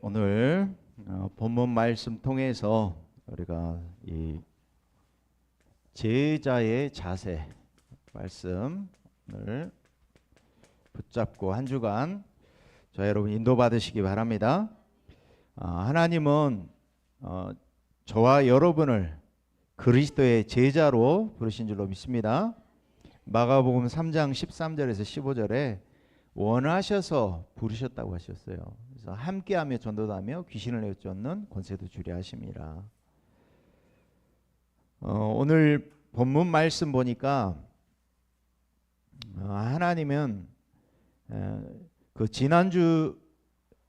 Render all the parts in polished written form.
오늘 본문 말씀 통해서 우리가 이 제자의 자세 말씀을 붙잡고 한 주간 저와 여러분 인도받으시기 바랍니다. 하나님은 저와 여러분을 그리스도의 제자로 부르신 줄로 믿습니다. 마가복음 3장 13절에서 15절에 원하셔서 부르셨다고 하셨어요. 그래서 함께하며 전도도 하며 귀신을 내쫓는 권세도 주려 하심이라. 오늘 본문 말씀 보니까 하나님은 그 지난주의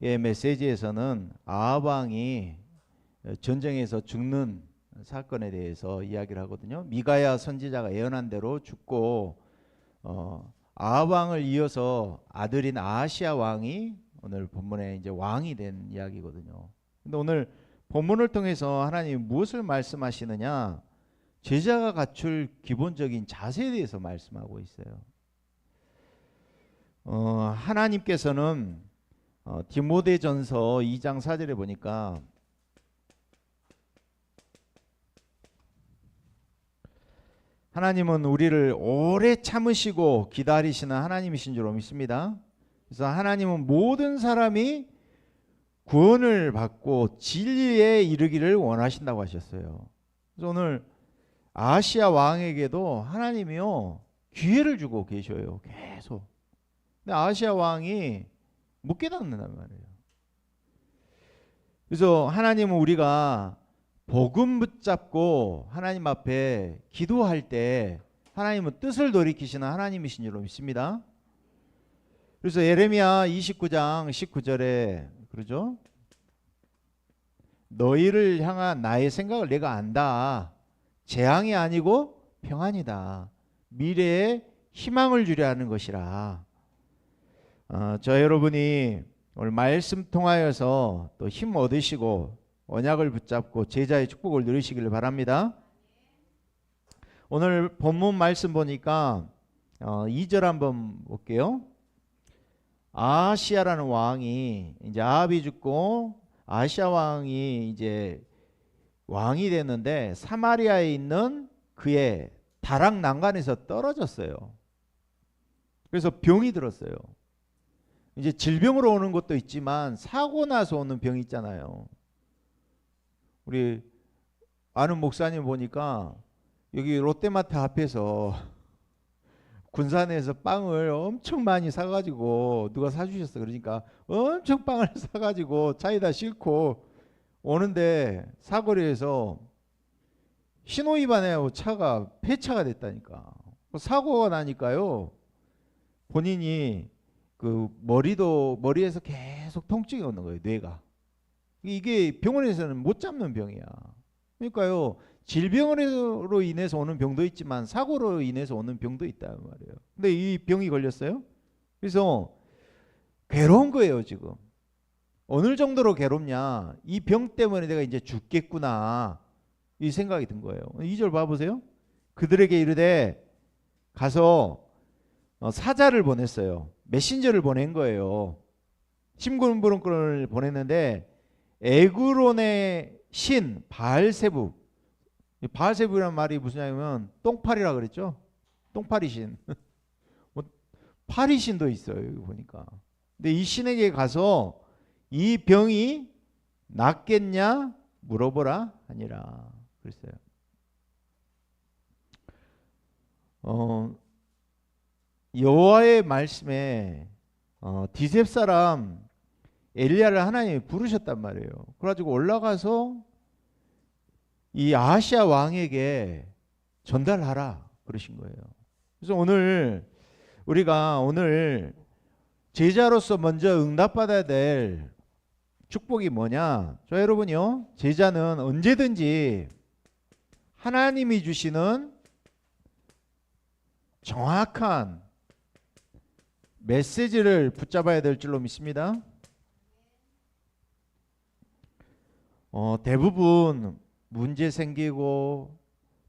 메시지에서는 아합 왕이 전쟁에서 죽는 사건에 대해서 이야기를 하거든요. 미가야 선지자가 예언한 대로 죽고 아합 왕을 이어서 아들인 아하시야 왕이 오늘 본문에 이제 왕이 된 이야기거든요. 근데 오늘 본문을 통해서 하나님이 무엇을 말씀하시느냐? 제자가 갖출 기본적인 자세에 대해서 말씀하고 있어요. 하나님께서는 디모데전서 2장 4절에 보니까 하나님은 우리를 오래 참으시고 기다리시는 하나님이신 줄로 믿습니다. 그래서 하나님은 모든 사람이 구원을 받고 진리에 이르기를 원하신다고 하셨어요. 그래서 오늘 아하시야 왕에게도 하나님이요 기회를 주고 계셔요. 계속. 근데 아하시야 왕이 못 깨닫는단 말이에요. 그래서 하나님은 우리가 복음 붙잡고 하나님 앞에 기도할 때 하나님은 뜻을 돌이키시는 하나님이신 줄로 믿습니다. 그래서 예레미야 29장 19절에 그러죠. 너희를 향한 나의 생각을 내가 안다. 재앙이 아니고 평안이다. 미래에 희망을 주려 하는 것이라. 저 여러분이 오늘 말씀 통하여서 또 힘 얻으시고 언약을 붙잡고 제자의 축복을 누리시기를 바랍니다. 오늘 본문 말씀 보니까 2절 한번 볼게요. 아하시야라는 왕이 이제 아합이 죽고 아하시야 왕이 이제 왕이 됐는데 사마리아에 있는 그의 다락 난간에서 떨어졌어요. 그래서 병이 들었어요. 이제 질병으로 오는 것도 있지만 사고 나서 오는 병이 있잖아요. 우리 아는 목사님 보니까 여기 롯데마트 앞에서 군산에서 빵을 엄청 많이 사가지고 누가 사주셨어. 그러니까 엄청 빵을 사가지고 차에다 싣고 오는데 사거리에서 신호위반하고 차가 폐차가 됐다니까. 사고가 나니까요. 본인이 그 머리에서 계속 통증이 오는 거예요. 뇌가. 이게 병원에서는 못 잡는 병이야. 그러니까요. 질병으로 인해서 오는 병도 있지만 사고로 인해서 오는 병도 있단 말이에요. 근데 이 병이 걸렸어요. 그래서 괴로운 거예요. 지금. 어느 정도로 괴롭냐. 이 병 때문에 내가 이제 죽겠구나. 이 생각이 든 거예요. 2절 봐보세요. 그들에게 이르되 가서 사자를 보냈어요. 메신저를 보낸 거예요. 심부름꾼을 보냈는데 에그론의 신 바알세부. 바알세부라는 말이 무슨 말이냐면 똥파리라 그랬죠. 똥파리 신. 파리 신도 있어요. 여기 보니까. 근데 이 신에게 가서 이 병이 낫겠냐 물어보라 하니라 그랬어요. 여호와의 말씀에 디셉 사람 엘리야를 하나님이 부르셨단 말이에요. 그래가지고 올라가서 이 아하시야 왕에게 전달하라 그러신 거예요. 그래서 우리가 오늘 제자로서 먼저 응답받아야 될 축복이 뭐냐? 저 여러분요, 제자는 언제든지 하나님이 주시는 정확한 메시지를 붙잡아야 될 줄로 믿습니다. 대부분 문제 생기고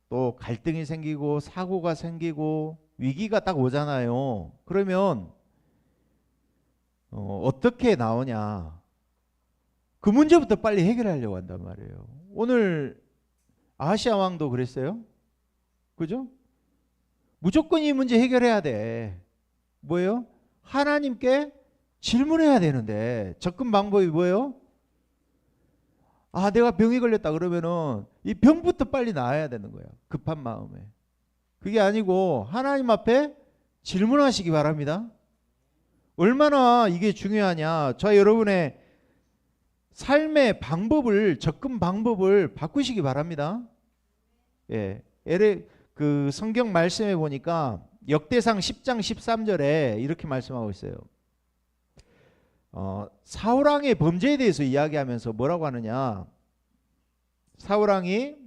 또 갈등이 생기고 사고가 생기고 위기가 딱 오잖아요. 그러면 어떻게 나오냐? 그 문제부터 빨리 해결하려고 한단 말이에요. 오늘 아하시아 왕도 그랬어요. 그죠? 무조건 이 문제 해결해야 돼. 뭐예요? 하나님께 질문해야 되는데 접근 방법이 뭐예요? 아, 내가 병이 걸렸다 그러면은 이 병부터 빨리 나아야 되는 거야. 급한 마음에. 그게 아니고 하나님 앞에 질문하시기 바랍니다. 얼마나 이게 중요하냐. 저 여러분의 삶의 방법을, 접근 방법을 바꾸시기 바랍니다. 예. 그 성경 말씀에 보니까 역대상 10장 13절에 이렇게 말씀하고 있어요. 사울왕의 범죄에 대해서 이야기하면서 뭐라고 하느냐. 사울왕이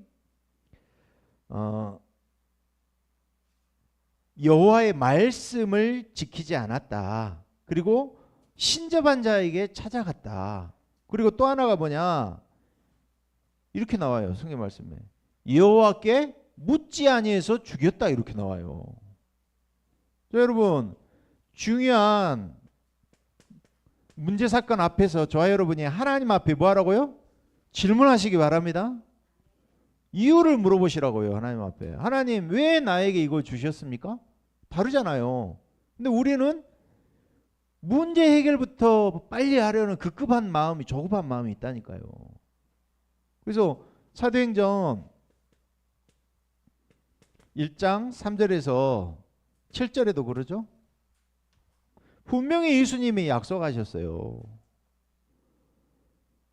여호와의 말씀을 지키지 않았다. 그리고 신접한 자에게 찾아갔다. 그리고 또 하나가 뭐냐. 이렇게 나와요. 성경 말씀에. 여호와께 묻지 아니해서 죽였다. 이렇게 나와요. 자, 여러분, 중요한 문제 사건 앞에서 저와 여러분이 하나님 앞에 뭐 하라고요? 질문하시기 바랍니다. 이유를 물어보시라고요. 하나님 앞에. 하나님, 왜 나에게 이걸 주셨습니까? 다르잖아요. 근데 우리는 문제 해결부터 빨리 하려는 급급한 마음이, 조급한 마음이 있다니까요. 그래서 사도행전 1장 3절에서 7절에도 그러죠. 분명히 예수님이 약속하셨어요.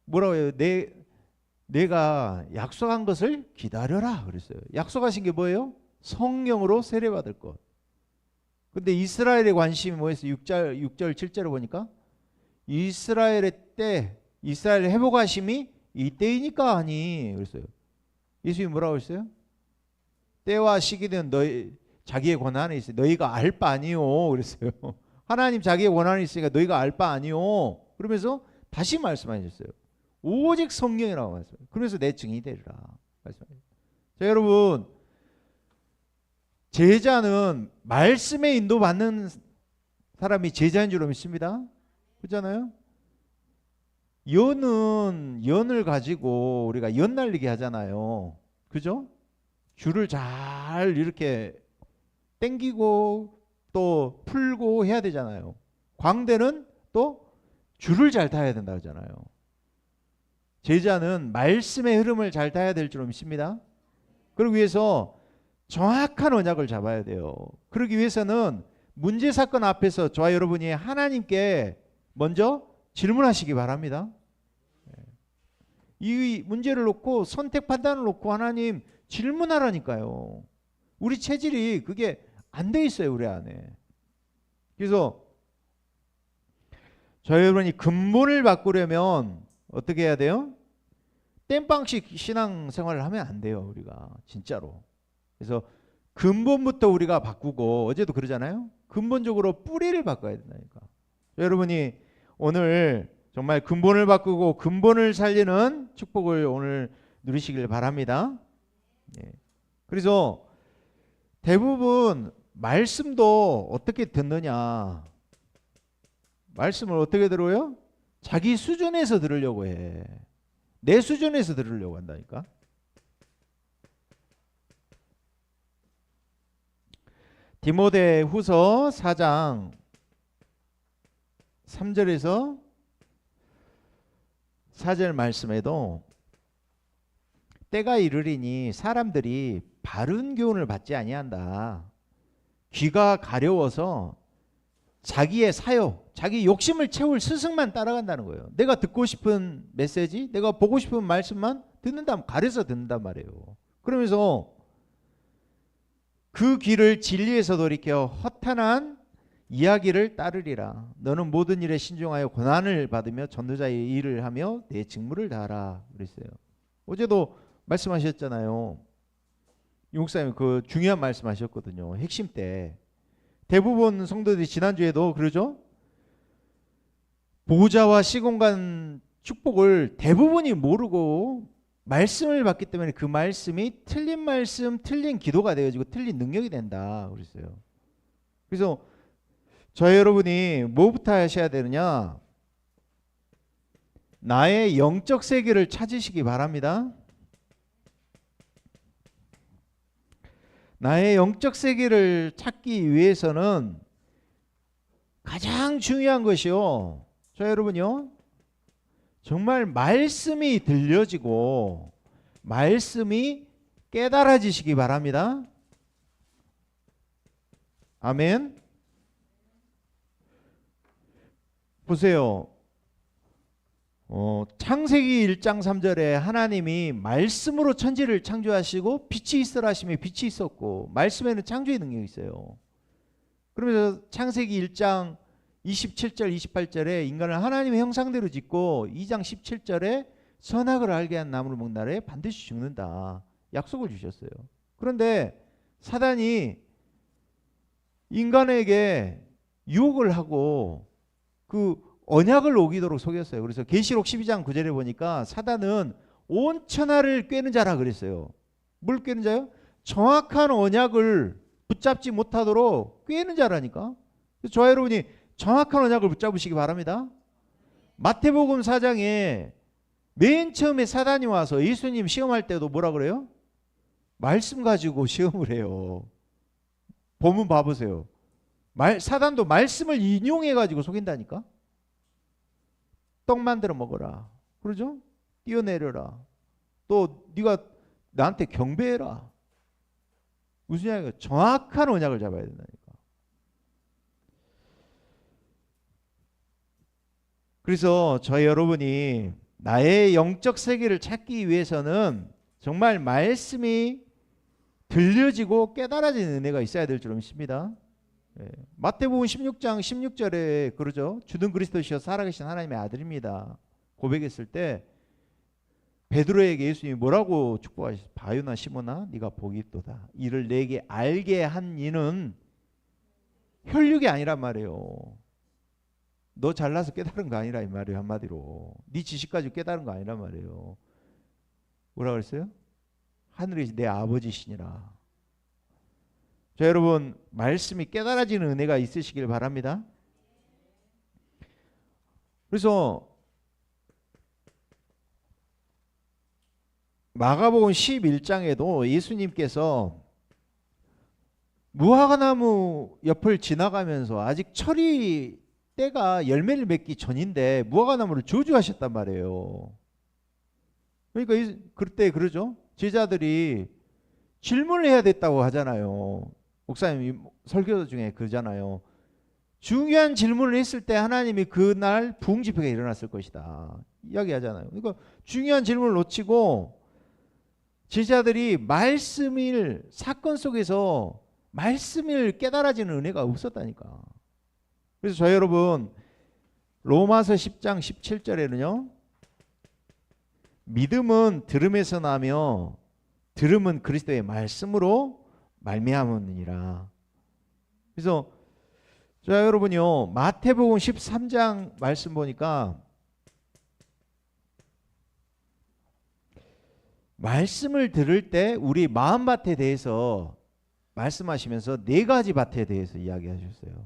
뭐라고 해요? 내가 약속한 것을 기다려라 그랬어요. 약속하신 게 뭐예요? 성령으로 세례받을 것. 근데 이스라엘의 관심이 뭐였어요? 6절 7절을 보니까 이스라엘의 때, 이스라엘의 회복하심이 이때이니까 하니 그랬어요. 예수님이 뭐라고 했어요? 때와 시기는 너희 자기의 권한에 있어요. 너희가 알 바 아니요 그랬어요. 하나님 자기의 권한이 있으니까 너희가 알 바 아니요. 그러면서 다시 말씀하셨어요. 오직 성령이라고 말씀해요. 그래서 내 증인이 되리라 말씀해요. 자, 여러분, 제자는 말씀에 인도받는 사람이 제자인 줄 믿습니다. 그렇잖아요. 연을 가지고 우리가 연 날리게 하잖아요. 그죠? 줄을 잘 이렇게 당기고 또 풀고 해야 되잖아요. 광대는 또 줄을 잘 타야 된다 하잖아요. 제자는 말씀의 흐름을 잘 타야 될 줄 믿습니다. 그러기 위해서 정확한 언약을 잡아야 돼요. 그러기 위해서는 문제 사건 앞에서 저와 여러분이 하나님께 먼저 질문하시기 바랍니다. 이 문제를 놓고 선택 판단을 놓고 하나님 질문하라니까요. 우리 체질이 그게 안 돼 있어요, 우리 안에. 그래서 저희 여러분이 근본을 바꾸려면 어떻게 해야 돼요? 땜빵식 신앙생활을 하면 안 돼요, 우리가 진짜로. 그래서 근본부터 우리가 바꾸고, 어제도 그러잖아요. 근본적으로 뿌리를 바꿔야 된다니까. 여러분이 오늘 정말 근본을 바꾸고 근본을 살리는 축복을 오늘 누리시길 바랍니다. 예. 그래서 대부분 말씀도 어떻게 듣느냐. 말씀을 어떻게 들어요? 자기 수준에서 들으려고 해. 내 수준에서 들으려고 한다니까. 디모데후서 4장 3절에서 4절 말씀에도 때가 이르리니 사람들이 바른 교훈을 받지 아니한다. 귀가 가려워서 자기의 사욕, 자기 욕심을 채울 스승만 따라간다는 거예요. 내가 듣고 싶은 메시지, 내가 보고 싶은 말씀만 듣는다, 가려서 듣는단 말이에요. 그러면서 그 귀를 진리에서 돌이켜 허탄한 이야기를 따르리라. 너는 모든 일에 신중하여 고난을 받으며 전도자의 일을 하며 내 직무를 다하라 그랬어요. 어제도 말씀하셨잖아요. 용사님 그 중요한 말씀하셨거든요. 핵심 때 대부분 성도들이 지난주에도 그러죠. 보좌와 시공간 축복을 대부분이 모르고 말씀을 받기 때문에 그 말씀이 틀린 말씀, 틀린 기도가 되어지고 틀린 능력이 된다 그랬어요. 그래서 저희 여러분이 뭐부터 하셔야 되느냐? 나의 영적 세계를 찾으시기 바랍니다. 나의 영적 세계를 찾기 위해서는 가장 중요한 것이요, 자 여러분요, 정말 말씀이 들려지고 말씀이 깨달아지시기 바랍니다. 아멘. 보세요. 창세기 1장 3절에 하나님이 말씀으로 천지를 창조하시고 빛이 있으라 하시며 빛이 있었고, 말씀에는 창조의 능력이 있어요. 그러면서 창세기 1장 27절 28절에 인간을 하나님의 형상대로 짓고 2장 17절에 선악을 알게 한 나무를 먹는 날에 반드시 죽는다 약속을 주셨어요. 그런데 사단이 인간에게 유혹을 하고 그 언약을 어기도록 속였어요. 그래서 계시록 12장 9절에 보니까 사단은 온 천하를 꿰는 자라 그랬어요. 뭘 꿰는 자요? 정확한 언약을 붙잡지 못하도록 꿰는 자라니까. 저와 여러분이 정확한 언약을 붙잡으시기 바랍니다. 마태복음 4장에 맨 처음에 사단이 와서 예수님 시험할 때도 뭐라 그래요? 말씀 가지고 시험을 해요. 본문 봐보세요. 사단도 말씀을 인용해 가지고 속인다니까. 떡 만들어 먹어라, 그러죠? 뛰어내려라, 또 네가 나한테 경배해라. 무슨 이야기가? 정확한 언약을 잡아야 된다니까. 그래서 저희 여러분이 나의 영적 세계를 찾기 위해서는 정말 말씀이 들려지고 깨달아지는 은혜가 있어야 될 줄 믿습니다. 마태복음 16장 16절에 그러죠. 주는 그리스도시여 살아계신 하나님의 아들입니다 고백했을 때 베드로에게 예수님이 뭐라고 축복하셨어요? 바요나 시몬아 네가 복이 있도다. 이를 내게 알게 한 이는 혈육이 아니란 말이에요. 너 잘나서 깨달은 거 아니라 이 말이에요. 한마디로 네 지식 가지고 깨달은 거 아니란 말이에요. 뭐라 그랬어요? 하늘에 내 아버지시니라. 자 여러분, 말씀이 깨달아지는 은혜가 있으시길 바랍니다. 그래서 마가복음 11장에도 예수님께서 무화과나무 옆을 지나가면서 아직 철이 때가 열매를 맺기 전인데 무화과나무를 저주하셨단 말이에요. 그러니까 그때 그러죠. 제자들이 질문을 해야 됐다고 하잖아요. 목사님 설교 중에 그러잖아요. 중요한 질문을 했을 때 하나님이 그날 부흥집회가 일어났을 것이다 이야기하잖아요. 그러니까 중요한 질문을 놓치고 제자들이 말씀을 사건 속에서 말씀을 깨달아지는 은혜가 없었다니까. 그래서 저희 여러분 로마서 10장 17절에는요. 믿음은 들음에서 나며 들음은 그리스도의 말씀으로 말미암으니라. 그래서 자 여러분요 마태복음 13장 말씀 보니까 말씀을 들을 때 우리 마음밭에 대해서 말씀하시면서 네 가지 밭에 대해서 이야기하셨어요.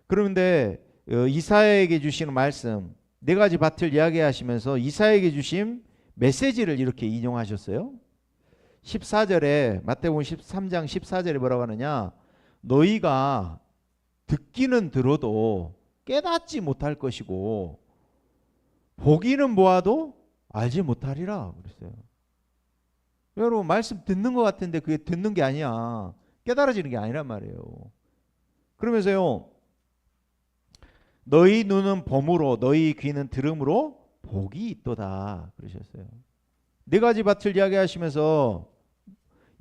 그런데 이사야에게 주시는 말씀 네 가지 밭을 이야기하시면서 이사야에게 주신 메시지를 이렇게 인용하셨어요. 14절에 마태복음 13장 14절에 뭐라고 하느냐, 너희가 듣기는 들어도 깨닫지 못할 것이고 보기는 보아도 알지 못하리라 그랬어요. 여러분 말씀 듣는 것 같은데 그게 듣는 게 아니야. 깨달아지는 게 아니란 말이에요. 그러면서요 너희 눈은 봄으로 너희 귀는 들음으로 복이 있도다 그러셨어요. 네 가지 밭을 이야기하시면서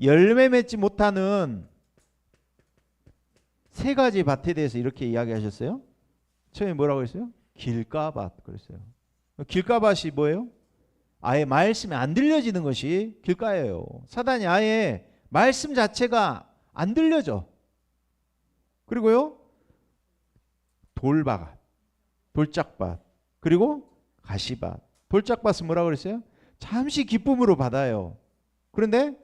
열매 맺지 못하는 세 가지 밭에 대해서 이렇게 이야기하셨어요. 처음에 뭐라고 했어요? 길가밭 그랬어요. 길가밭이 뭐예요? 아예 말씀이 안 들려지는 것이 길가예요. 사단이 아예 말씀 자체가 안 들려져. 그리고요 돌밭, 돌짝밭, 그리고 가시밭. 돌짝밭은 뭐라고 그랬어요? 잠시 기쁨으로 받아요. 그런데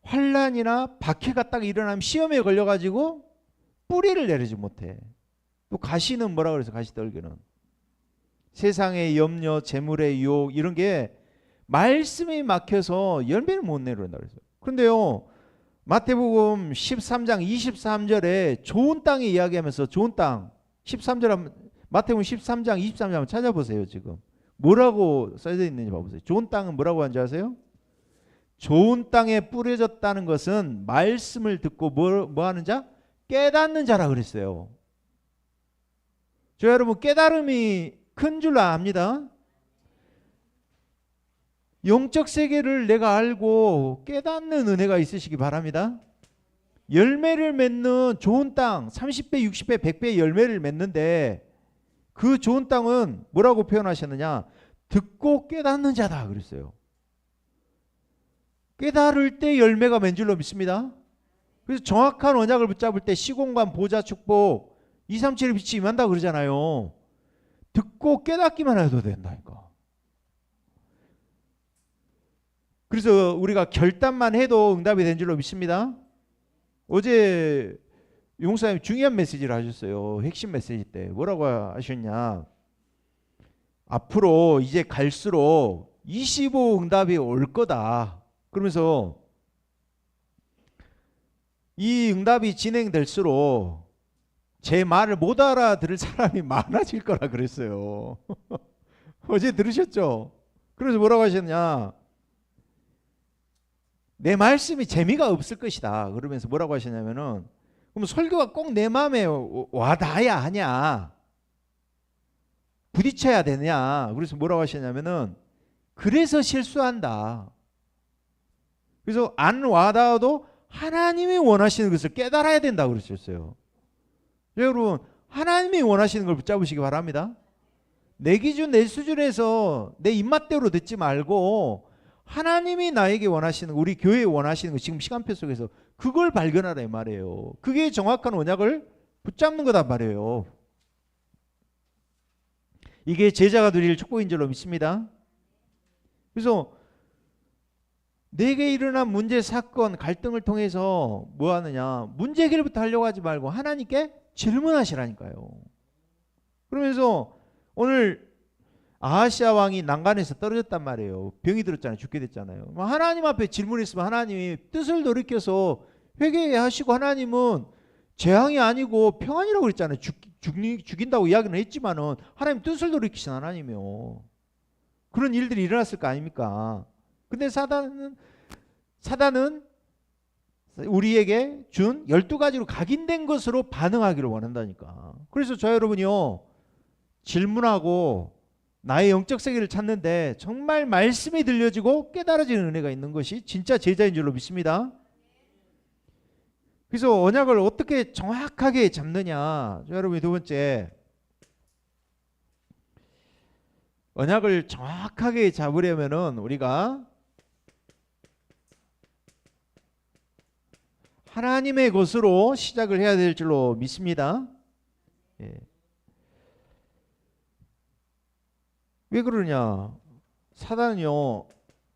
환난이나 박해가 딱 일어나면 시험에 걸려가지고 뿌리를 내리지 못해. 또 가시는 뭐라고 그래서 가시떨기는 세상의 염려, 재물의 유혹 이런 게 말씀이 막혀서 열매를 못 내려온다 그랬어요. 그런데요, 마태복음 13장 23절에 좋은 땅에 이야기하면서 좋은 땅 13절 마태복음 13장 23절 한번 찾아보세요. 지금 뭐라고 써져 있는지 봐보세요. 좋은 땅은 뭐라고 하는지 아세요? 좋은 땅에 뿌려졌다는 것은 말씀을 듣고 뭐 하는 자? 깨닫는 자라 그랬어요. 저 여러분 깨달음이 큰 줄 압니다. 영적 세계를 내가 알고 깨닫는 은혜가 있으시기 바랍니다. 열매를 맺는 좋은 땅 30배, 60배, 100배 열매를 맺는데 그 좋은 땅은 뭐라고 표현하셨느냐? 듣고 깨닫는 자다 그랬어요. 깨달을 때 열매가 맺는 줄로 믿습니다. 그래서 정확한 언약을 붙잡을 때 시공간, 보좌, 축복 237의 빛이 임한다 그러잖아요. 듣고 깨닫기만 해도 된다니까. 그래서 우리가 결단만 해도 응답이 된 줄로 믿습니다. 어제 용사님 중요한 메시지를 하셨어요. 핵심 메시지 때 뭐라고 하셨냐? 앞으로 이제 갈수록 25 응답이 올 거다. 그러면서 이 응답이 진행될수록 제 말을 못 알아들을 사람이 많아질 거라 그랬어요. 어제 들으셨죠? 그래서 뭐라고 하셨냐? 내 말씀이 재미가 없을 것이다. 그러면서 뭐라고 하셨냐면은 그럼 설교가 꼭 내 마음에 와닿아야 하냐? 부딪혀야 되냐? 그래서 뭐라고 하셨냐면은 그래서 실수한다. 그래서 안 와닿아도 하나님이 원하시는 것을 깨달아야 된다고 그러셨어요. 여러분 하나님이 원하시는 걸 붙잡으시기 바랍니다. 내 기준 내 수준에서 내 입맛대로 듣지 말고 하나님이 나에게 원하시는 우리 교회에 원하시는 거 지금 시간표 속에서 그걸 발견하라 이 말이에요. 그게 정확한 언약을 붙잡는 거단 말이에요. 이게 제자가 누릴 축복인 줄로 믿습니다. 그래서 내게 일어난 문제, 사건, 갈등을 통해서 뭐 하느냐? 문제 해결부터 하려고 하지 말고 하나님께 질문하시라니까요. 그러면서 오늘 아하시아 왕이 난간에서 떨어졌단 말이에요. 병이 들었잖아요. 죽게 됐잖아요. 하나님 앞에 질문했으면 하나님이 뜻을 돌이켜서 회개하시고 하나님은 재앙이 아니고 평안이라고 그랬잖아요. 죽인다고 이야기는 했지만은 하나님 뜻을 돌이키신 하나님이요. 그런 일들이 일어났을 거 아닙니까? 근데 사단은 우리에게 준 12가지로 각인된 것으로 반응하기를 원한다니까. 그래서 저 여러분이요. 질문하고 나의 영적 세계를 찾는데 정말 말씀이 들려지고 깨달아지는 은혜가 있는 것이 진짜 제자인 줄로 믿습니다. 그래서 언약을 어떻게 정확하게 잡느냐. 여러분이 두 번째, 언약을 정확하게 잡으려면은 우리가 하나님의 것으로 시작을 해야 될 줄로 믿습니다. 예. 왜 그러냐? 사단은요,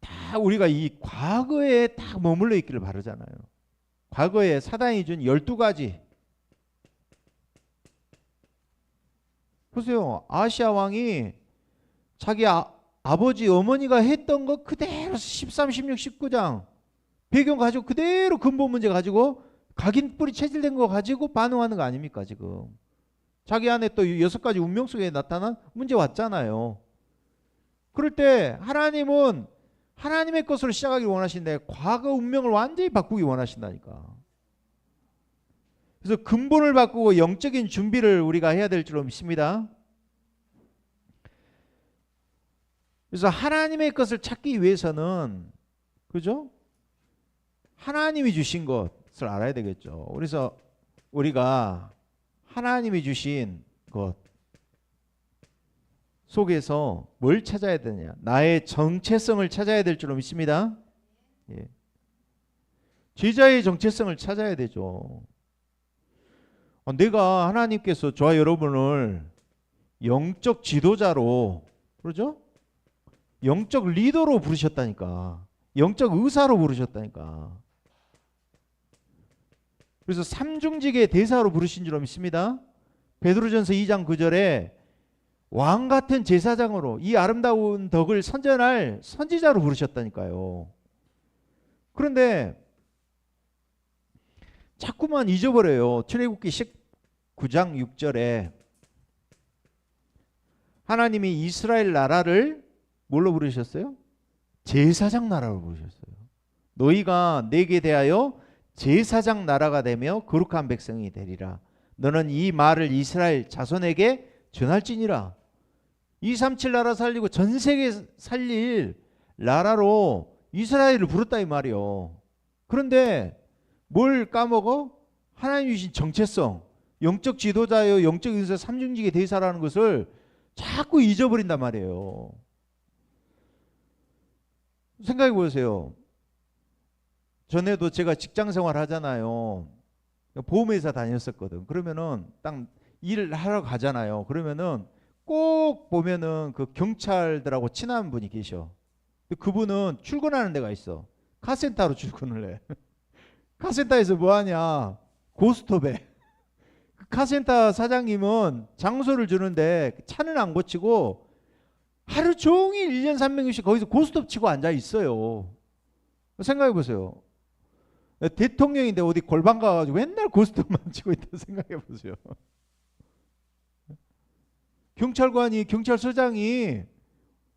다 우리가 이 과거에 딱 머물러 있기를 바라잖아요. 과거에 사단이 준 12가지. 보세요. 아시아 왕이 자기 아버지 어머니가 했던 거 그대로 13, 16, 19장 배경 가지고 그대로 근본 문제 가지고 각인 뿌리 체질된 거 가지고 반응하는 거 아닙니까 지금. 자기 안에 또 6가지 운명 속에 나타난 문제 왔잖아요. 그럴 때 하나님은 하나님의 것으로 시작하기를 원하시는데 과거 운명을 완전히 바꾸기 원하신다니까. 그래서 근본을 바꾸고 영적인 준비를 우리가 해야 될 줄로 믿습니다. 그래서 하나님의 것을 찾기 위해서는 그죠? 하나님이 주신 것을 알아야 되겠죠. 그래서 우리가 하나님이 주신 것 속에서 뭘 찾아야 되냐? 나의 정체성을 찾아야 될 줄로 믿습니다. 예. 제자의 정체성을 찾아야 되죠. 내가 하나님께서 저와 여러분을 영적 지도자로, 그러죠? 영적 리더로 부르셨다니까. 영적 의사로 부르셨다니까. 그래서 삼중직의 대사로 부르신 줄로 믿습니다. 베드로전서 2장 9절에 왕 같은 제사장으로 이 아름다운 덕을 선전할 선지자로 부르셨다니까요. 그런데 자꾸만 잊어버려요. 출애굽기 19장 6절에 하나님이 이스라엘 나라를 뭘로 부르셨어요? 제사장 나라로 부르셨어요. 너희가 내게 대하여 제사장 나라가 되며 거룩한 백성이 되리라. 너는 이 말을 이스라엘 자손에게 전할지니라. 237 나라 살리고 전 세계 살릴 나라로 이스라엘을 부르다 이 말이요. 그런데 뭘 까먹어? 하나님 주신 정체성, 영적 지도자요, 영적 인사 삼중직의 대사라는 것을 자꾸 잊어버린단 말이에요. 생각해 보세요. 전에도 제가 직장 생활 하잖아요. 보험회사 다녔었거든. 그러면은 딱 일을 하러 가잖아요. 그러면은 꼭 보면은 그 경찰들하고 친한 분이 계셔. 그분은 출근하는 데가 있어. 카센터로 출근을 해. 카센터에서 뭐 하냐? 고스톱에. 그 카센터 사장님은 장소를 주는데 차는 안 고치고 하루 종일 1년 360 거기서 고스톱 치고 앉아 있어요. 생각해 보세요. 대통령인데 어디 골방 가가지고 맨날 고스톱만 치고 있다 생각해 보세요. 경찰관이 경찰서장이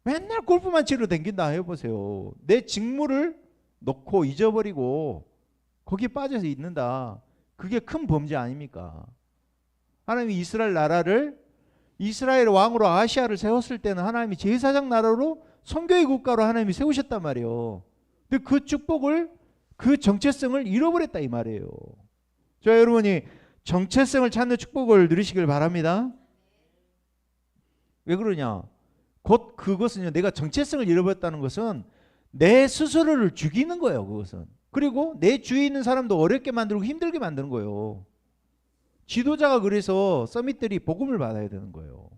맨날 골프만 치러 댕긴다 해보세요. 내 직무를 놓고 잊어버리고 거기에 빠져서 있는다. 그게 큰 범죄 아닙니까? 하나님이 이스라엘 나라를 이스라엘 왕으로 아시아를 세웠을 때는 하나님이 제사장 나라로 선교의 국가로 하나님이 세우셨단 말이에요. 근데 그 축복을 그 정체성을 잃어버렸다 이 말이에요. 자, 여러분이 정체성을 찾는 축복을 누리시길 바랍니다. 왜 그러냐? 곧 그것은요, 내가 정체성을 잃어버렸다는 것은 내 스스로를 죽이는 거예요. 그것은. 그리고 내 주위에 있는 사람도 어렵게 만들고 힘들게 만드는 거예요. 지도자가 그래서 서밋들이 복음을 받아야 되는 거예요.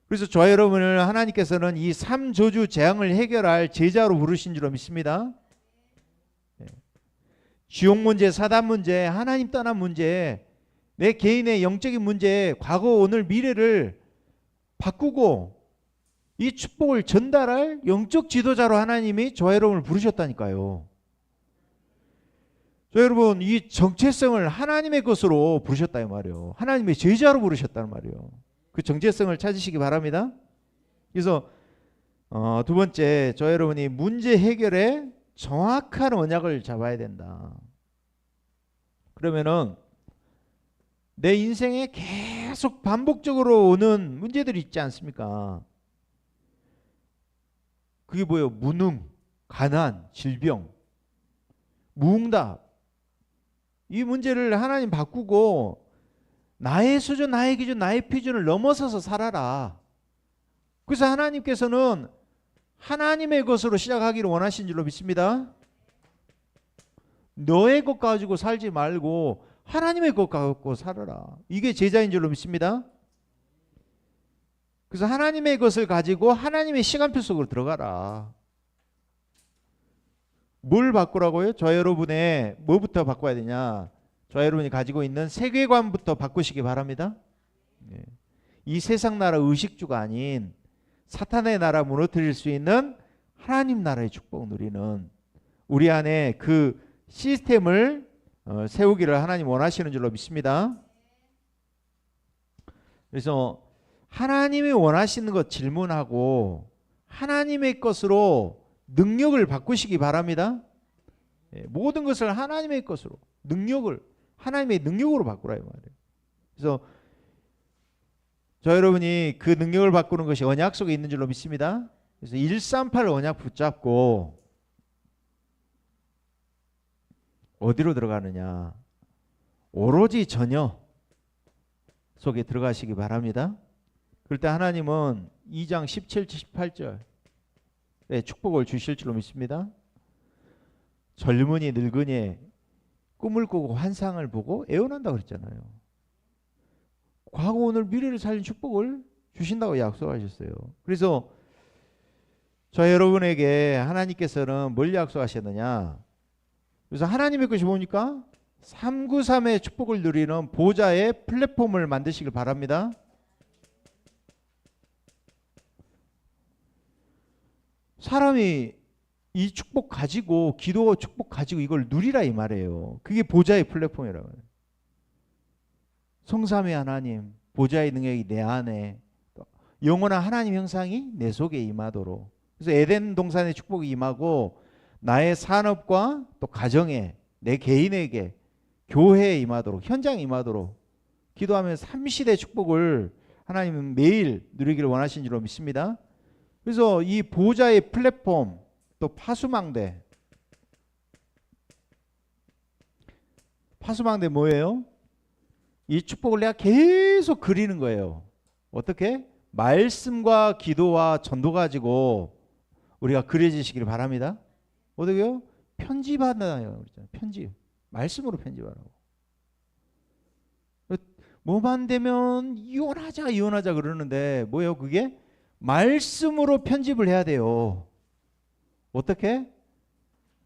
그래서 저와 여러분을 하나님께서는 이 3저주 재앙을 해결할 제자로 부르신 줄로 믿습니다. 지옥 문제, 사단 문제, 하나님 떠난 문제, 내 개인의 영적인 문제, 과거, 오늘, 미래를 바꾸고 이 축복을 전달할 영적 지도자로 하나님이 저와 여러분을 부르셨다니까요. 저 여러분, 이 정체성을 하나님의 것으로 부르셨다 이 말이에요. 하나님의 제자로 부르셨다는 말이에요. 그 정체성을 찾으시기 바랍니다. 그래서 두 번째, 저 여러분이 문제 해결에 정확한 언약을 잡아야 된다. 그러면은 내 인생에 계속 반복적으로 오는 문제들이 있지 않습니까? 그게 뭐예요? 무능, 가난, 질병, 무응답. 이 문제를 하나님 바꾸고 나의 수준, 나의 기준, 나의 표준을 넘어서서 살아라. 그래서 하나님께서는 하나님의 것으로 시작하기를 원하신 줄로 믿습니다. 너의 것 가지고 살지 말고 하나님의 것 갖고 살아라. 이게 제자인 줄로 믿습니다. 그래서 하나님의 것을 가지고 하나님의 시간표 속으로 들어가라. 뭘 바꾸라고요? 저 여러분의 뭐부터 바꿔야 되냐? 저 여러분이 가지고 있는 세계관부터 바꾸시기 바랍니다. 이 세상 나라 의식주가 아닌 사탄의 나라 무너뜨릴 수 있는 하나님 나라의 축복 누리는 우리 안에 그 시스템을 세우기를 하나님 원하시는 줄로 믿습니다. 그래서 하나님이 원하시는 것 질문하고 하나님의 것으로 능력을 바꾸시기 바랍니다. 모든 것을 하나님의 것으로 능력을 하나님의 능력으로 바꾸라 이 말이에요. 그래서 저 여러분이 그 능력을 바꾸는 것이 언약 속에 있는 줄로 믿습니다. 그래서 138 언약 붙잡고 어디로 들어가느냐? 오로지 전혀 속에 들어가시기 바랍니다. 그럴 때 하나님은 2장 17, 18절 축복을 주실 줄로 믿습니다. 젊은이 늙은이 꿈을 꾸고 환상을 보고 애원한다고 그랬잖아요. 과거 오늘 미래를 살린 축복을 주신다고 약속하셨어요. 그래서 저 여러분에게 하나님께서는 뭘 약속하셨느냐? 그래서 하나님의 것이 뭡니까? 393의 축복을 누리는 보좌의 플랫폼을 만드시길 바랍니다. 사람이 이 축복 가지고 기도 축복 가지고 이걸 누리라 이 말이에요. 그게 보좌의 플랫폼이라고 해요. 성삼위 하나님 보좌의 능력이 내 안에 영원한 하나님 형상이 내 속에 임하도록. 그래서 에덴 동산의 축복이 임하고 나의 산업과 또 가정에 내 개인에게 교회에 임하도록 현장에 임하도록 기도하면 삼시대 축복을 하나님은 매일 누리기를 원하신 줄로 믿습니다. 그래서 이 보좌의 플랫폼 또 파수망대 뭐예요? 이 축복을 내가 계속 그리는 거예요. 어떻게? 말씀과 기도와 전도 가지고 우리가 그려지시길 바랍니다. 어떻게요? 편집하나요? 편집. 말씀으로 편집하라고. 뭐만 되면 이혼하자 그러는데 뭐예요? 그게 말씀으로 편집을 해야 돼요. 어떻게?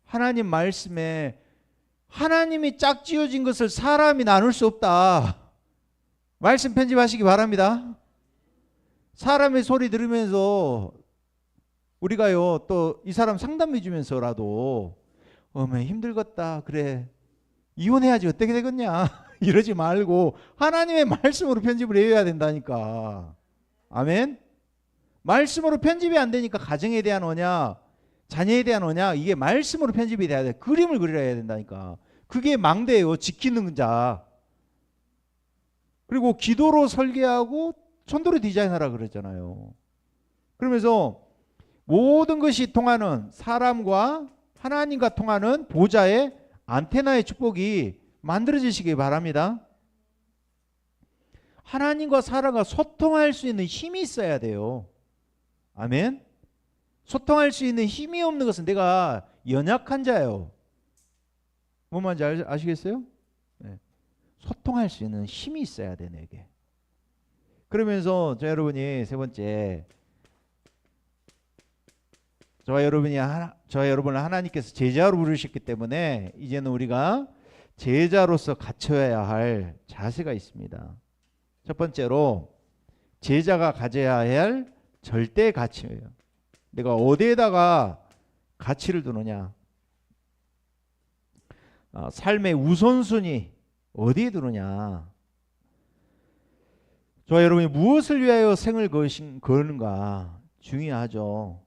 하나님 말씀에 하나님이 짝지어진 것을 사람이 나눌 수 없다. 말씀 편집하시기 바랍니다. 사람의 소리 들으면서 우리가요 또 이 사람 상담해 주면서라도 어머 힘들겠다 그래 이혼해야지 어떻게 되겠냐 이러지 말고 하나님의 말씀으로 편집을 해야 된다니까. 아멘. 말씀으로 편집이 안 되니까 가정에 대한 언약 자녀에 대한 언약 이게 말씀으로 편집이 돼야 돼. 그림을 그려야 된다니까. 그게 망대예요. 지키는 자. 그리고 기도로 설계하고 천도로 디자인하라 그랬잖아요. 그러면서 모든 것이 통하는 사람과 하나님과 통하는 보좌의 안테나의 축복이 만들어지시기 바랍니다. 하나님과 사람과 소통할 수 있는 힘이 있어야 돼요. 아멘. 소통할 수 있는 힘이 없는 것은 내가 연약한 자예요. 뭔 말인지 아시겠어요? 네. 소통할 수 있는 힘이 있어야 돼 내게. 그러면서 여러분이 세 번째 저와 여러분을 하나님께서 제자로 부르셨기 때문에 이제는 우리가 제자로서 갖춰야 할 자세가 있습니다. 첫 번째로 제자가 가져야 할 절대 가치예요. 내가 어디에다가 가치를 두느냐. 삶의 우선순위 어디에 두느냐. 저와 여러분이 무엇을 위하여 생을 거는가 중요하죠.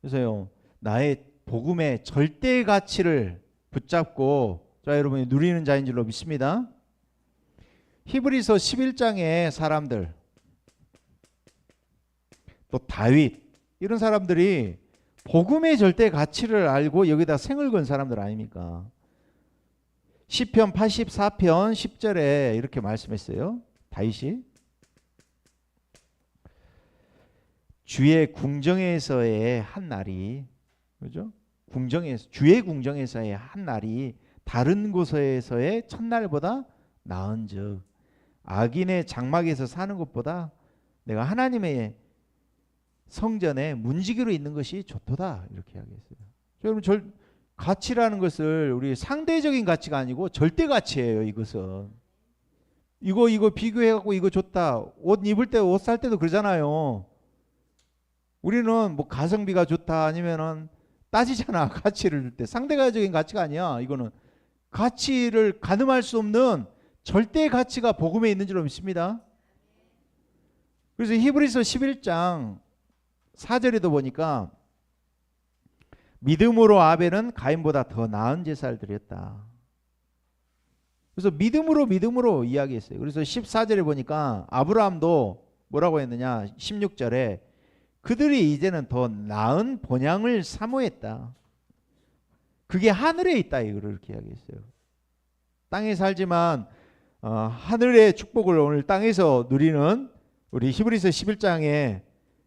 그래서요 나의 복음의 절대 가치를 붙잡고 저와 여러분이 누리는 자인 줄로 믿습니다. 히브리서 11장의 사람들 또 다윗 이런 사람들이 복음의 절대 가치를 알고 여기다 생을 건 사람들 아닙니까? 시편 84편 10절에 이렇게 말씀했어요. 다윗이 주의 궁정에서의 한 날이 그죠? 주의 궁정에서의 한 날이 다른 곳에서의 첫날보다 나은즉 악인의 장막에서 사는 것보다 내가 하나님의 성전에 문지기로 있는 것이 좋도다 이렇게 이야기했어요. 여러분 가치라는 것을 우리 상대적인 가치가 아니고 절대 가치예요. 이것은 이거 비교해갖고 이거 좋다. 옷 입을 때 옷 살 때도 그러잖아요. 우리는 뭐 가성비가 좋다 아니면은 따지잖아. 가치를 줄 때 상대적인 가치가 아니야. 이거는 가치를 가늠할 수 없는 절대 가치가 복음에 있는 줄로 믿습니다. 그래서 히브리서 11장 4절에도 보니까 믿음으로 아벨은 가인보다 더 나은 제사를 드렸다. 그래서 믿음으로 이야기했어요. 그래서 14절에 보니까 아브라함도 뭐라고 했느냐 16절에 그들이 이제는 더 나은 본향을 사모했다. 그게 하늘에 있다 이렇게 이야기했어요. 땅에 살지만 하늘의 축복을 오늘 땅에서 누리는 우리 히브리서 11장에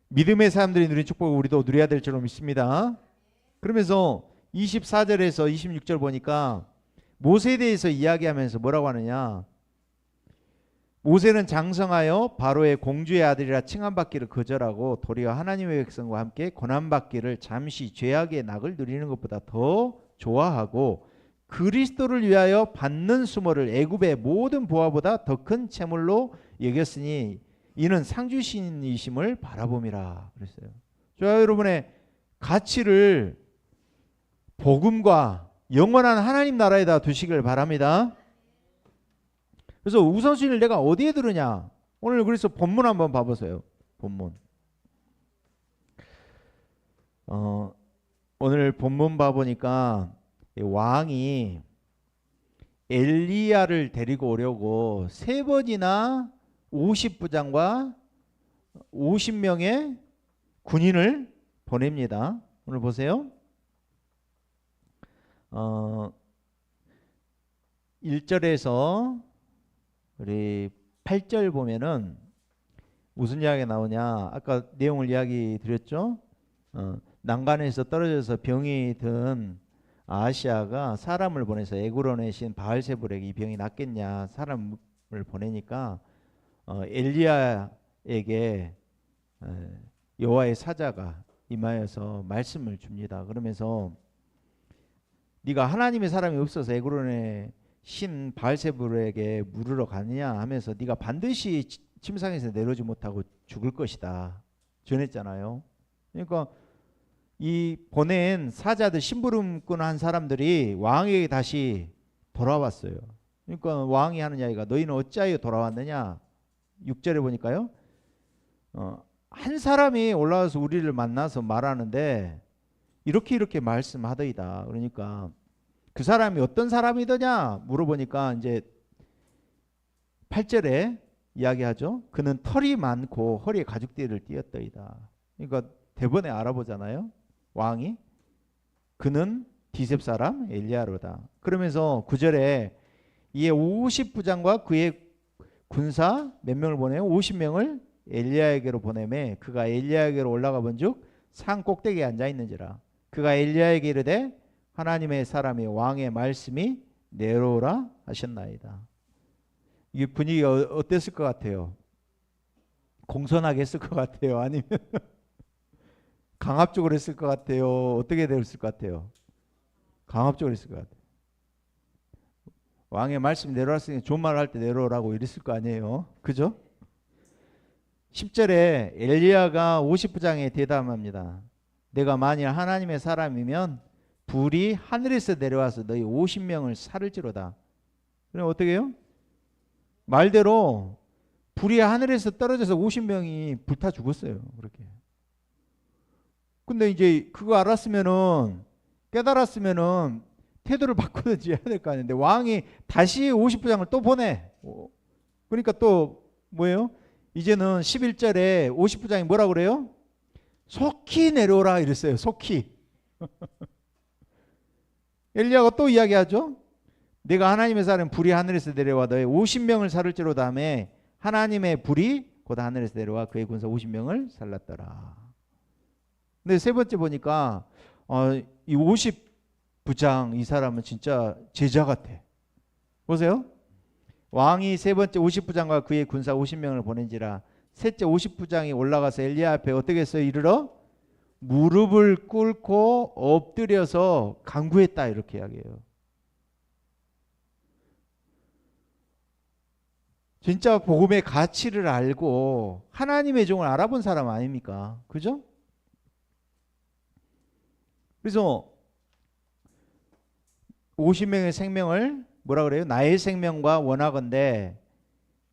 믿음의 사람들이 누린 축복을 우리도 누려야 될 줄로 믿습니다. 그러면서 24절에서 26절 보니까 모세에 대해서 이야기하면서 뭐라고 하느냐. 모세는 장성하여 바로의 공주의 아들이라 칭함받기를 거절하고 도리어 하나님의 백성과 함께 고난받기를 잠시 죄악의 낙을 누리는 것보다 더 좋아하고 그리스도를 위하여 받는 수모를 애굽의 모든 보화보다 더 큰 채물로 여겼으니 이는 상주신이심을 바라봄이라 그랬어요. 저와 여러분의 가치를 복음과 영원한 하나님 나라에다 두시길 바랍니다. 그래서 우선순위를 내가 어디에 두느냐. 오늘 그래서 본문 한번 봐보세요. 본문. 오늘 본문 봐보니까 왕이 엘리야를 데리고 오려고 3번이나 50부장과 50명의 군인을 보냅니다. 오늘 보세요. 1절에서 우리 8절 보면은 무슨 이야기가 나오냐. 아까 내용을 이야기 드렸죠. 난간에서 떨어져서 병이 든 아하시아가 사람을 보내서 에그론의 신 바알세불에게 이 병이 낫겠냐 사람을 보내니까 엘리야에게 여호와의 사자가 임하여서 말씀을 줍니다. 그러면서 네가 하나님의 사람이 없어서 에그론의 신 바알세불에게 물으러 가느냐 하면서 네가 반드시 침상에서 내려오지 못하고 죽을 것이다 전했잖아요. 그러니까 이 보낸 사자들 심부름꾼 한 사람들이 왕에게 다시 돌아왔어요. 그러니까 왕이 하는 이야기가 너희는 어찌하여 돌아왔느냐. 6절에 보니까요. 한 사람이 올라와서 우리를 만나서 말하는데 이렇게 말씀하더이다. 그러니까 그 사람이 어떤 사람이더냐 물어보니까 이제 8절에 이야기하죠. 그는 털이 많고 허리에 가죽띠를 띠었더이다. 그러니까 대번에 알아보잖아요. 왕이 그는 디셉 사람 엘리야로다. 그러면서 9절에 이에 50부장과 그의 군사 몇 명을 보내요? 50명을 엘리야에게로 보내매 그가 엘리야에게로 올라가 본즉 산 꼭대기에 앉아 있는지라. 그가 엘리야에게 이르되 하나님의 사람이 왕의 말씀이 내려오라 하셨나이다. 이 분위기가 어땠을 것 같아요? 공손하게 했을 것 같아요? 아니면 강압적으로 했을 것 같아요? 어떻게 됐을 것 같아요? 강압적으로 했을 것 같아요. 왕의 말씀 내려왔으니 좋은 말 할 때 내려오라고 이랬을 거 아니에요? 그죠? 10절에 엘리야가 50부장에 대담합니다. 내가 만일 하나님의 사람이면 불이 하늘에서 내려와서 너희 50명을 살을지로다. 그럼 어떻게 해요? 말대로 불이 하늘에서 떨어져서 50명이 불타 죽었어요. 그렇게. 근데 이제 그거 알았으면은 깨달았으면은 태도를 바꾸든지 해야 될 거 아닌데 왕이 다시 50부장을 또 보내. 그러니까 또 뭐예요? 이제는 11절에 50부장이 뭐라 그래요? 속히 내려오라 이랬어요. 속히. 엘리야가 또 이야기하죠. 내가 하나님의 사람 불이 하늘에서 내려와 너의 50명을 살을지로 다음에 하나님의 불이 곧 하늘에서 내려와 그의 군사 50명을 살랐더라. 근데 세 번째 보니까 이 50부장 이 사람은 진짜 제자 같아. 보세요. 왕이 세 번째 50부장과 그의 군사 50명을 보낸지라. 셋째 50부장이 올라가서 엘리야 앞에 어떻게 했어요? 이르러 무릎을 꿇고 엎드려서 간구했다 이렇게 이야기해요. 진짜 복음의 가치를 알고 하나님의 종을 알아본 사람 아닙니까? 그죠? 그래서 50명의 생명을 뭐라 그래요? 나의 생명과 원하건대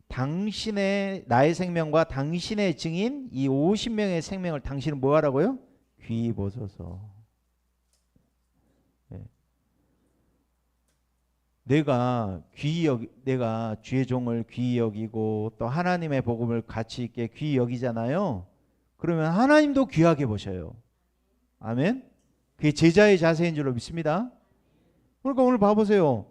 당신의 나의 생명과 당신의 증인 이 50명의 생명을 당신은 뭐 하라고요? 귀히 보소서. 네. 내가 주의 종을 귀히 여기고 또 하나님의 복음을 가치 있게 귀히 여기잖아요. 그러면 하나님도 귀하게 보셔요. 아멘. 그게 제자의 자세인 줄로 믿습니다. 그러니까 오늘 봐보세요.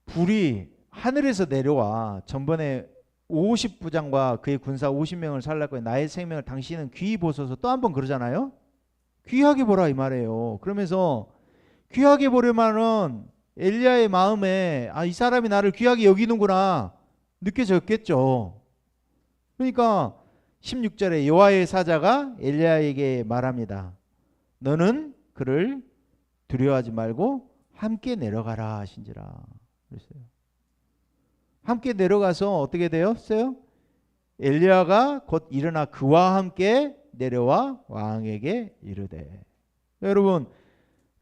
불이 하늘에서 내려와 전번에 50부장과 그의 군사 50명을 살랐고 나의 생명을 당신은 귀히 보소서 또 한 번 그러잖아요. 귀하게 보라 이 말이에요. 그러면서 귀하게 보려면은 엘리야의 마음에 이 사람이 나를 귀하게 여기는구나 느껴졌겠죠. 그러니까 16절에 여호와의 사자가 엘리야에게 말합니다. 너는 그를 두려워하지 말고 함께 내려가라 하신지라. 그랬어요. 함께 내려가서 어떻게 되었어요? 엘리야가 곧 일어나 그와 함께 내려와 왕에게 이르되. 여러분,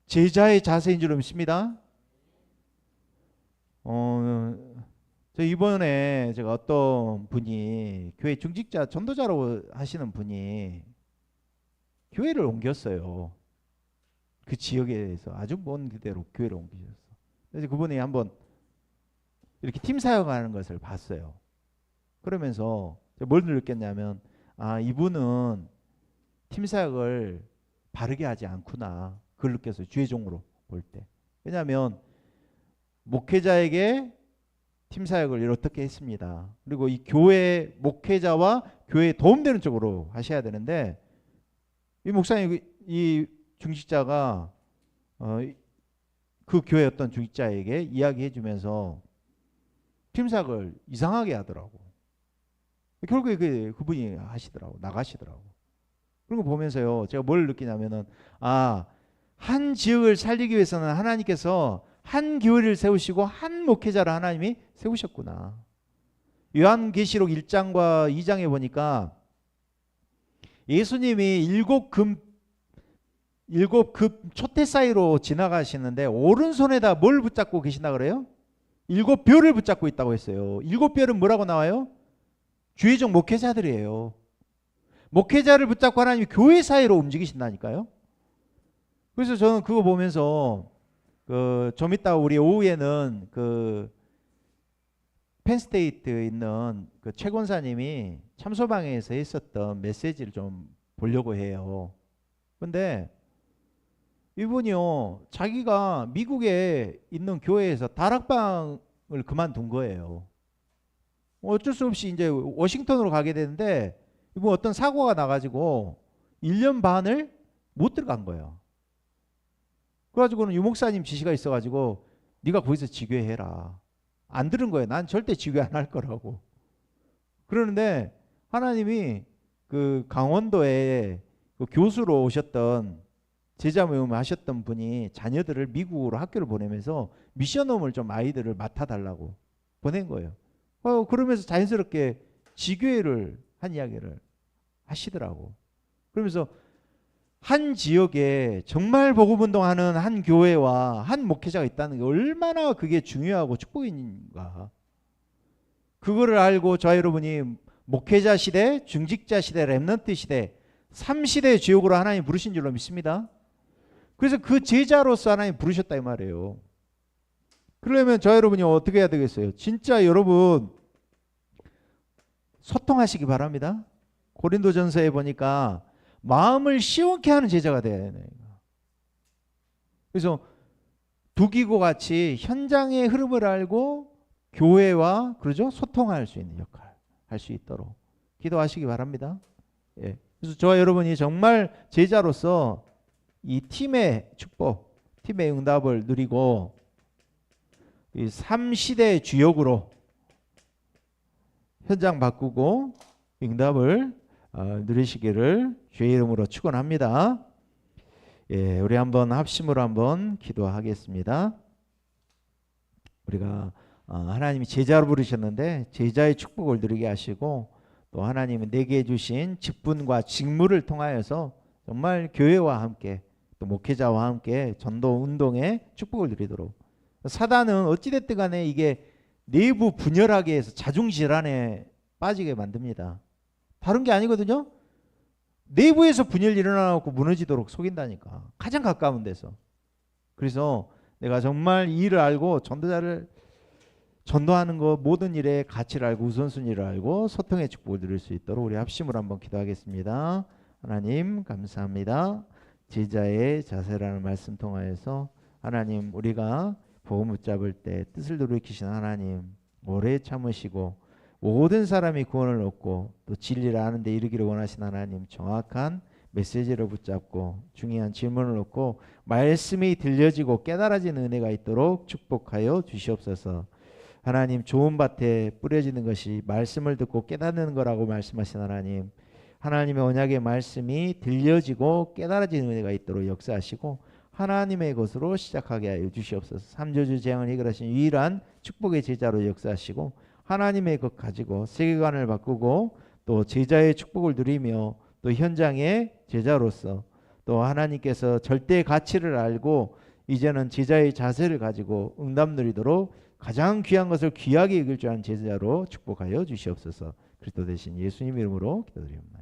제자의 자세인 줄 믿습니다. 저 이번에 제가 어떤 분이 교회 중직자 전도자로 하시는 분이 교회를 옮겼어요. 그 지역에서 아주 먼 그대로 교회를 옮기셨어. 그래서 그분이 한번 이렇게 팀 사역하는 것을 봤어요. 그러면서 뭘 느꼈냐면, 아, 이분은 팀 사역을 바르게 하지 않구나. 그걸 느꼈어요. 주의종으로 볼 때. 왜냐하면 목회자에게 팀 사역을 어떻게 했습니다. 그리고 이 교회 목회자와 교회에 도움되는 쪽으로 하셔야 되는데, 이 목사님, 이 중직자가 그 교회 어떤 중직자에게 이야기해 주면서 팀 사역을 이상하게 하더라고. 결국에 그분이 하시더라고. 나가시더라고. 그런 거 보면서요, 제가 뭘 느끼냐면은, 아, 한 지역을 살리기 위해서는 하나님께서 한 교회를 세우시고 한 목회자를 하나님이 세우셨구나. 요한계시록 1장과 2장에 보니까 예수님이 일곱 급 촛대 사이로 지나가시는데 오른손에다 뭘 붙잡고 계신다 그래요? 7별을 붙잡고 있다고 했어요. 7별은 뭐라고 나와요? 주의적 목회자들이에요. 목회자를 붙잡고 하나님이 교회 사이로 움직이신다니까요. 그래서 저는 그거 보면서 좀 이따 우리 오후에는 펜스테이트에 있는 최 권사님이 참소방에서 했었던 메시지를 좀 보려고 해요. 근데 이분이요, 자기가 미국에 있는 교회에서 다락방을 그만둔 거예요. 어쩔 수 없이 이제 워싱턴으로 가게 되는데, 이분 어떤 사고가 나가지고 1년 반을 못 들어간 거예요. 그래가지고는 유목사님 지시가 있어가지고 네가 거기서 지교해라. 안 들은 거예요. 난 절대 지교 안 할 거라고. 그러는데 하나님이 강원도에 교수로 오셨던 제자 모임을 하셨던 분이 자녀들을 미국으로 학교를 보내면서 미션홈을 좀 아이들을 맡아달라고 보낸 거예요. 그러면서 자연스럽게 지교회를 한 이야기를 하시더라고. 그러면서 한 지역에 정말 복음운동하는 한 교회와 한 목회자가 있다는 게 얼마나 그게 중요하고 축복인가. 그거를 알고 저와 여러분이 목회자 시대, 중직자 시대, 렘넌트 시대 3시대의 지역으로 하나님 부르신 줄로 믿습니다. 그래서 그 제자로서 하나님 부르셨다 이 말이에요. 그러려면 저와 여러분이 어떻게 해야 되겠어요? 진짜 여러분 소통하시기 바랍니다. 고린도전서에 보니까 마음을 시원케 하는 제자가 돼야 돼요. 그래서 두기고 같이 현장의 흐름을 알고 교회와 그러죠? 소통할 수 있는 역할 할 수 있도록 기도하시기 바랍니다. 예. 그래서 저와 여러분이 정말 제자로서 이 팀의 축복, 팀의 응답을 누리고 이 3시대 주역으로 현장 바꾸고 응답을 누리시기를 주의 이름으로 축원합니다. 예, 우리 한번 합심으로 한번 기도하겠습니다. 우리가 하나님이 제자로 부르셨는데 제자의 축복을 누리게 하시고 또 하나님이 내게 주신 직분과 직무를 통하여서 정말 교회와 함께 또 목회자와 함께 전도 운동에 축복을 누리도록. 사단은 어찌됐든 간에 이게 내부 분열하게 해서 자중질환에 빠지게 만듭니다. 다른 게 아니거든요. 내부에서 분열이 일어나고 무너지도록 속인다니까. 가장 가까운 데서. 그래서 내가 정말 이 일을 알고 전도자를 전도하는 것 모든 일의 가치를 알고 우선순위를 알고 소통의 축복을 누릴 수 있도록 우리 합심으로 한번 기도하겠습니다. 하나님 감사합니다. 제자의 자세라는 말씀 통하여서 하나님 우리가 복음 붙잡을 때 뜻을 돌이키신 하나님 오래 참으시고 모든 사람이 구원을 얻고 또 진리를 아는 데 이르기를 원하신 하나님 정확한 메시지를 붙잡고 중요한 질문을 얻고 말씀이 들려지고 깨달아지는 은혜가 있도록 축복하여 주시옵소서. 하나님 좋은 밭에 뿌려지는 것이 말씀을 듣고 깨닫는 거라고 말씀하신 하나님 하나님의 언약의 말씀이 들려지고 깨달아지는 은혜가 있도록 역사하시고 하나님의 것으로 시작하게 하여 주시옵소서. 삼조주 재앙을 해결하신 유일한 축복의 제자로 역사하시고 하나님의 것 가지고 세계관을 바꾸고 또 제자의 축복을 누리며 또 현장의 제자로서 또 하나님께서 절대 가치를 알고 이제는 제자의 자세를 가지고 응답 누리도록 가장 귀한 것을 귀하게 여길 줄 아는 제자로 축복하여 주시옵소서. 그리스도 대신 예수님 이름으로 기도드립니다.